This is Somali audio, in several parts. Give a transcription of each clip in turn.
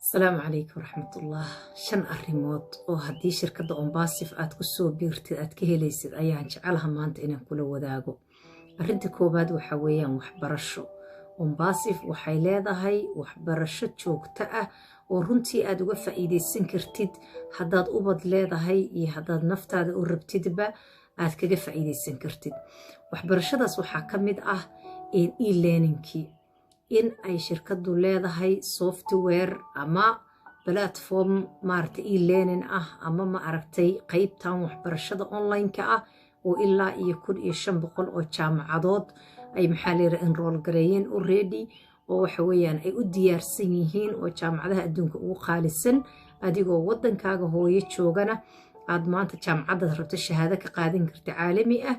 السلام عليكم ورحمة الله. شن أريمود هدي شركة أمباسيف كسو بيرتي كهليسيد أيان جعلها مانت إنان كula wadaago. Arrinta koobaad waxa weeyaan waxbarasho. Umbasif waxay leedahay waxbarasho joogto ah oo runtii aad uga faa'iideysan kartid haddaad ubad leedahay iyo haddaad naftaada u rabtidba aad kaga faa'iideysan kartid. Waxbarashadaas waxaa ka mid ah e-learning-kii in ay shirkadu leedahay software ama platform maaragtay e-learning ah ama ma aragtay qaybtan waxbarashada online-ka ah oo ilaa iyo 1500 oo jaamacadood ay enroll gareeyeen already oo waxa weeyaan ay u diyaarsan yihiin oo jaamacadaha adduunka ugu qaalisan adigoo wadankaaga hooyo joogana aad maanta jaamacadda rabto shahaado ka qaadan karta caalami ah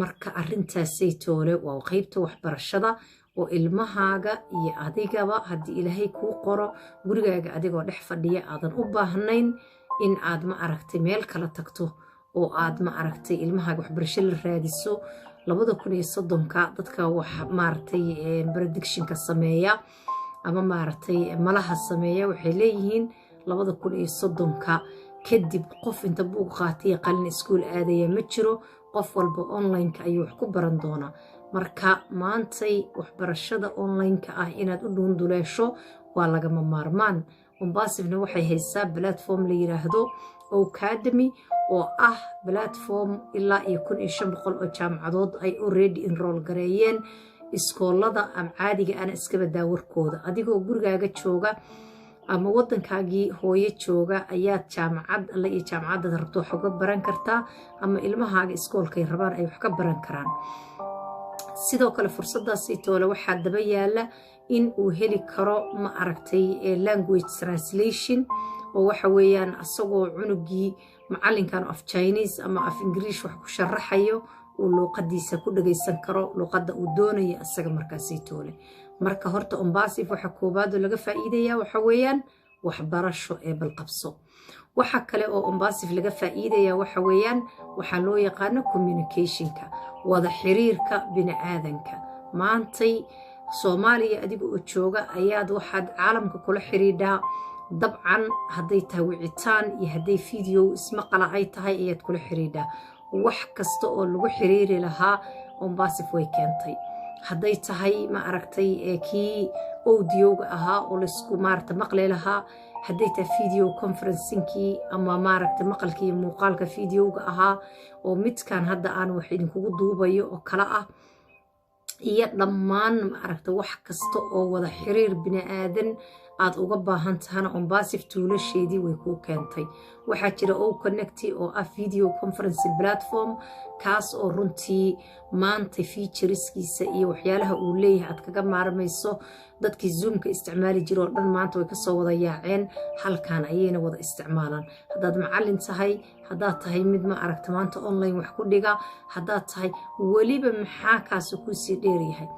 marka arintaasay toole waa qaybta waxbarashada oo ilmahaaga iyo adigaba haddii ilaahay kuu qoro gurigaaga adigoo dhex fadhiya aadan u baahnayn in aad ma aragtay meel kala tagto oo aad ma aragtay ilmahaaga waxbarasho la raadiso 2030ka dadka wax maaragtay predictionka sameeya ama maaragtay malaha sameeya waxay leeyihiin 2030ka kadib qof inta buug qaatay qalin iskuul aadaya ma jiro qof walba online-ka ayuu wax ku baran doonaa marka maantay waxbarashada online-ka ah inaad u dhuunduleesho waa lagama maarmaan. Umbasifna waxay haysaa platform la yiraahdo Academy oo ah platform ilaa iyo 1500 oo jaamacadood ay already enroll gareeyeen iskoolada ama caadiga ana iska badaa warkooda adigoo gurigaaga jooga ama wadankaagii hooyo jooga ayaa jaamacad alla iyo jaamacadda rabto wax uga baran kartaa ama ilmahaaga iskoolkay rabaan ay wax ka baran karaan. sidoo kale fursadaasi toole waxaa daba yaala in uu heli karo ma aragtay language translation oo waxa weeyaan asagoo cunugii macalinkan af Chinese ama af English wax ku sharaxayo uu luqadiisa ku dhageysan karo luqadda uu doonayo asaga markaasi toole marka horta Umbasif waxa koobaad laga faa'iideeyaa waxa weeyaan waxbarasho ee balqabso. waxa kale oo Umbasif laga faa'iideeyaa waxa weeyaan waxa loo yaqaan communication-ka wada xiriirka bini'aadanka maantay Soomaaliya adiga oo jooga ayaad waxaad caalamka kula xiriidhaa dabcan hadday tahay wicitaan iyo hadday video ismaqala ay tahay ayaad kula xiriidhaa wax kasta oo lagu xiriiri lahaa Umbasif way keentay hadday tahay ma aragtay kii audio-ga ahaa oo la isku maarta maqli lahaa hadday tahay video conferencing-kii ama maaragtay maqalkii muuqaalka video-ga ahaa oo midkan hadda aan wax idinkugu duubayo oo kala ah iyo dhammaan ma aragtay wax kasta oo wada xiriir bini'aadan aad uga baahan tahana Umbasif tuulasheedii way ku keentay waxaa jira Connect oo ah video conferencing platform kaas oo runtii maanta featureskiisa iyo waxyaalaha uu leeyahay aad kaga maarmayso dadkii Zoom-ka isticmaali jiro dhan maanta way ka soo wada yaaceen halkan ayayna wada isticmaalaan haddaad macallin tahay haddaad tahay mid ma aragta maanta online wax ku dhiga haddaad tahay waliba maxaa kaas ku sii dheer yahay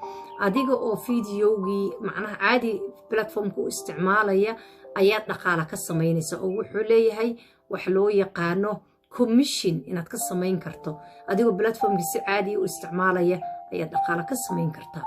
adiga oo video-gii macnaha caadi platform-ku isticmaalaya ayaa dhaqaale ka sameynaysa oo wuxuu leeyahay wax loo yaqaano commission inaad ka sameyn karto adigoo platform-ki si caadi u isticmaalaya ayaa dhaqaale ka sameyn kartaa.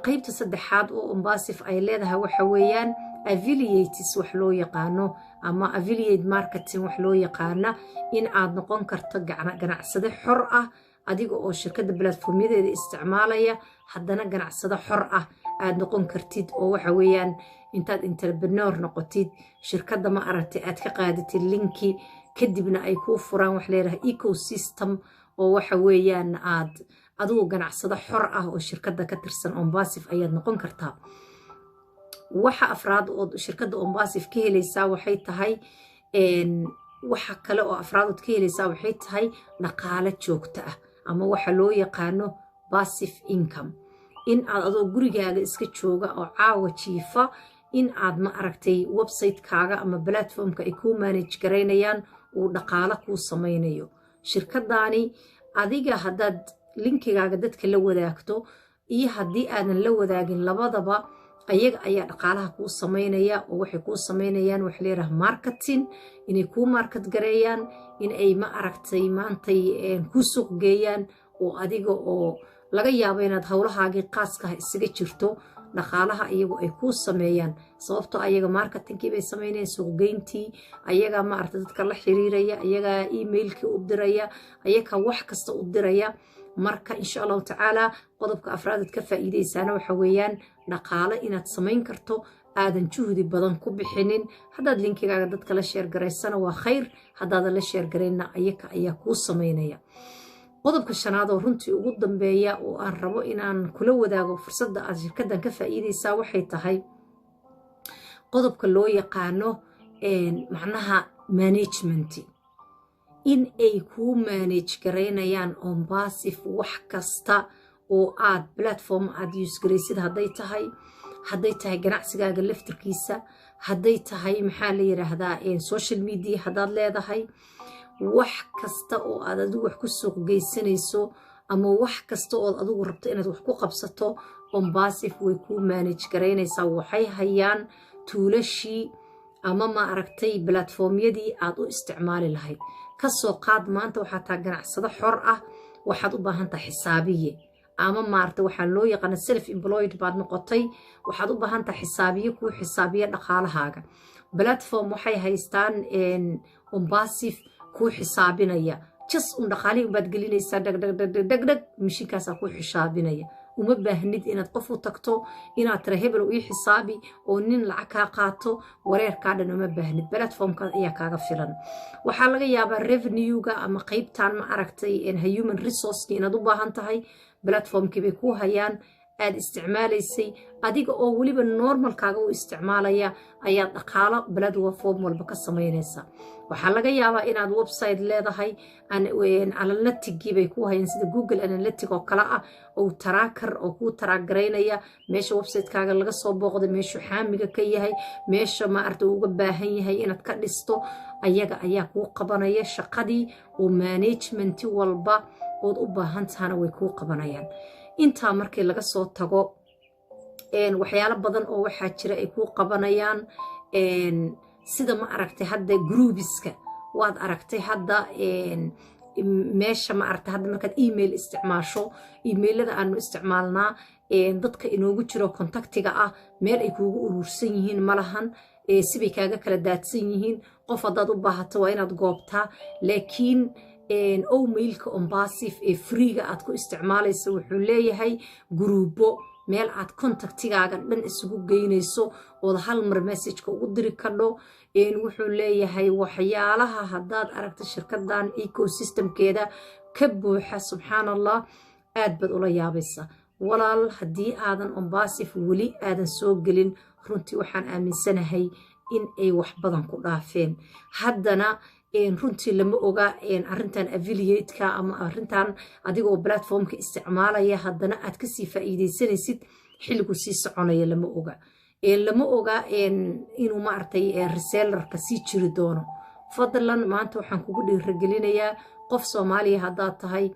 qaybta saddexaad oo Umbasif ay leedahay waxa weeyaan affiliates wax loo yaqaano ama affiliate marketing wax loo yaqaana in aad noqon karto ganacsade xor ah adiga oo shirkadda platformyadeeda isticmaalaya haddana ganacsade xor ah aad noqon kartid oo waxa weeyaan intaad entrepreneur noqotid shirkadda ma aragtay aad ka qaadatid linki kadibna ay ku furaan wax leeyahay ecosystem oo waxa weeyaan aad adigu ganacsade xor ah oo shirkadda ka tirsan Umbasif ayaad noqon kartaa. waxa afraad oo shirkadda Umbasif ka helaysaa waxay tahay waxa kale oo afraad oo ka helaysaa waxay tahay dhaqaale joogto ah ama waxa loo yaqaano passive income in aad adoo gurigaaga iska jooga oo caawa jiifa in aad ma aragtay website-kaaga ama platform-ka ay ku manage gareynayaan uu dhaqaale ku sameynayo shirkadani adiga haddaad linkigaaga dadka la wadaagto iyo haddii aadan la wadaagin labadaba ayaga ayaa dhaqaalaha kuu sameynaya oo waxay kuu sameynayaan wax leeyahay marketing inay kuu market gareeyaan in ay ma aragtay maantay ku suuq geeyaan oo adiga oo laga yaabo inaad hawlahaagii qaaska isaga jirto dhaqaalaha iyagu ay kuu sameeyaan sababtoo ayaga marketingkii bay samaynayaan suuqgeyntii ayagaa maaragtay dadka la xiriiraya ayagaa emailkii u diraya ayagaa wax kasta u diraya marka insha allahu tacaala qodobka afraad ka faa'iideysaana waxa weeyaan dhaqaale inaad samayn karto aadan juhdi badan ku bixinin haddaad linkigaaga dadka la sheer garaysana waa khayr haddaadan la sheer garayna ayaga ayaa kuu samaynaya qodobka shanaad oo runtii ugu dambeeya oo aan rabo inaan kula wadaago fursadda aad shirkaddan ka faa'iideysaa waxay tahay qodobka loo yaqaano macnaha management in ay kuu manage garaynayaan Ombasif wax kasta oo aad platform aad use garaysid hadday tahay ganacsigaaga laftirkiisa hadday tahay maxaa la yiraahdaa social media haddaad leedahay wax kasta oo aad adigu wax ku suuq geysanayso ama wax kasta oo adigu rabto inaad wax ku qabsato Ombasif way ku manage garaynaysaa waxay hayaan tuulashii ama ma aragtay platformyadii aad u isticmaali lahayd ka soo qaad maanta waxaa taa ganacsado xor ah waxaad u baahan tahay xisaabiye ama maarta waxaan loo yaqaan self employed baad noqotay waxaad u baahan tahay xisaabiye ku xisaabiye dhaqaalahaaga platform waxay haystaan Ombasif ku xisaabinaya just dhaqaalihi baad gelinaysaa dag mishinkaas ku xisaabinaya uma baahnid inaad qof u tagto inaad tira hebel u xisaabi oo nin lacag ka qaato wareerka dhan uma baahnid platformka ayaa kaaga filan waxa laga yaabaa revenue-ga ama qaybtan ma aragtay human resource inaad u baahan tahay platformkii bay ku hayaan aad isticmaalaysay adiga oo waliba normalkaaga u isticmaalaya ayaa dhaqaalo platform walba ka samaynaysa waxa laga yaabaa inaad website leedahay analytics bay ku hayaan sida Google Analytics oo kala ah oo tracker oo ku taraagaraynaya meesha website-kaaga laga soo booqdo meesha xaamiga ka yahay meesha ma aragtay uga baahan yahay inaad ka dhisto ayaga ayaa ku qabanaya shaqadii oo management walba oo u baahan tahana way ku qabanayaan inta markii laga soo tago waxyaalo badan oo waxa jira ay ku qabanayaan sida ma aragtay hadda groupiska waad aragtay hadda meesha ma aragtay hadda markaad email isticmaasho emailada aanu isticmaalnaa dadka inoogu jiro contactiga ah meel ay kuugu urursan yihiin malahan sibay kaaga kala daadsan yihiin qof haddaad u baahato waa inaad goobtaa laakiin mailka Ombasif freega aad ku isticmaalayso wuxuu leeyahay gruubo meel aad contactigaaga dhan isugu geynayso oo hal mar message-ka ugu diri kardho wuxuu leeyahay waxyaalaha haddaad aragto shirkaddan ecosystemkeeda ka buuxa subxaanallah aad bad ula yaabaysa walaal haddii aadan Ombasif weli aadan soo gelin runtii waxaan aaminsanahay in ay wax badan ku dhaafeen haddana runtii lama oga arrintan affiliate-ka ama arrintan adigoo platformka isticmaalaya haddana aad ka sii faa'iideysanaysid xilligu sii soconaya lama oga inuu ma aragtay resellerka sii jiri doono fadlan maanta waxaan kugu dhiirigelinayaa qof Soomaaliya haddaad tahay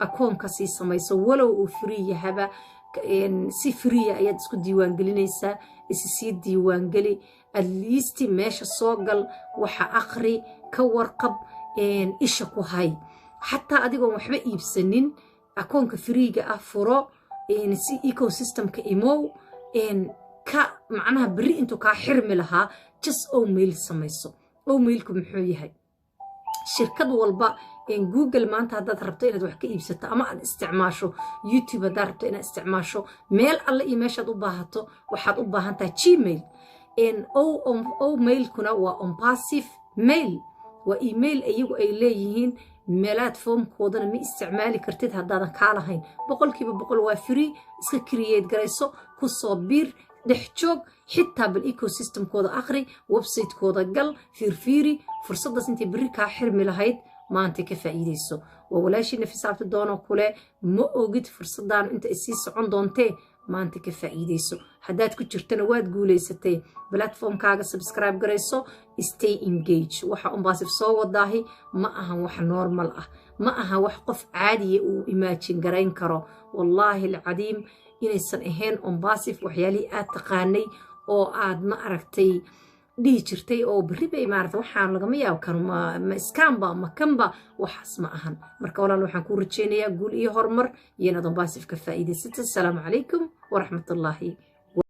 akoonka sii samayso walow uu free yahaba si free ayaad isku diiwaan gelinaysaa sii diiwaan geli at least meesha soo gal waxa akhri ka warqab isha ku hay xataa adigoon waxba iibsanin akoonka freega ah furo si ecosystemka imow ka macnaha bari intuu kaa xirmi lahaa just mail samayso mailku muxuu yahay shirkad walba Google maanta haddaad rabto inaad wax ka iibsato ama aad isticmaasho YouTube haddaad rabto inaad isticmaasho meel alle iyo meeshaad u baahato waxaad u baahan tahay Gmail mailkuna waa Ombasif mail waa email ayagu ay leeyihiin platformkoodana ma isticmaali kartid haddaadan kaa lahayn 100% waa free iska create garayso ku soo biir dhex joog xitaa bal ecosystemkooda akhri website-kooda gal fiirfiiri fursaddaas intay berri kaa xirmi lahayd maanta ka faa'iideyso waa walaashii nafisaabta doono kule ma ogid fursaddan inta ay sii socon doontee maanta ka faa'iideyso haddaad ku jirtana waad guulaysatay platformkaaga subscribe garayso stay engage waxa Ombasif soo wadaahi ma ahan wax normal ah ma aha wax qof caadiya uu imagine garayn karo wallahi alcadiim inaysan ahayn Ombasif waxyaalii aad taqaanay oo aad ma aragtay dhihi jirtay oo berri bay maaragtay waxaan lagama yaab karo ma iskaanba ma kanba waxaas ma ahan marka walaal waxaan ku rajeynayaa guul iyo horumar iyo inaad Ombasif ka faa'iidaysatay. Assalaamu calaykum waraxmatullaahi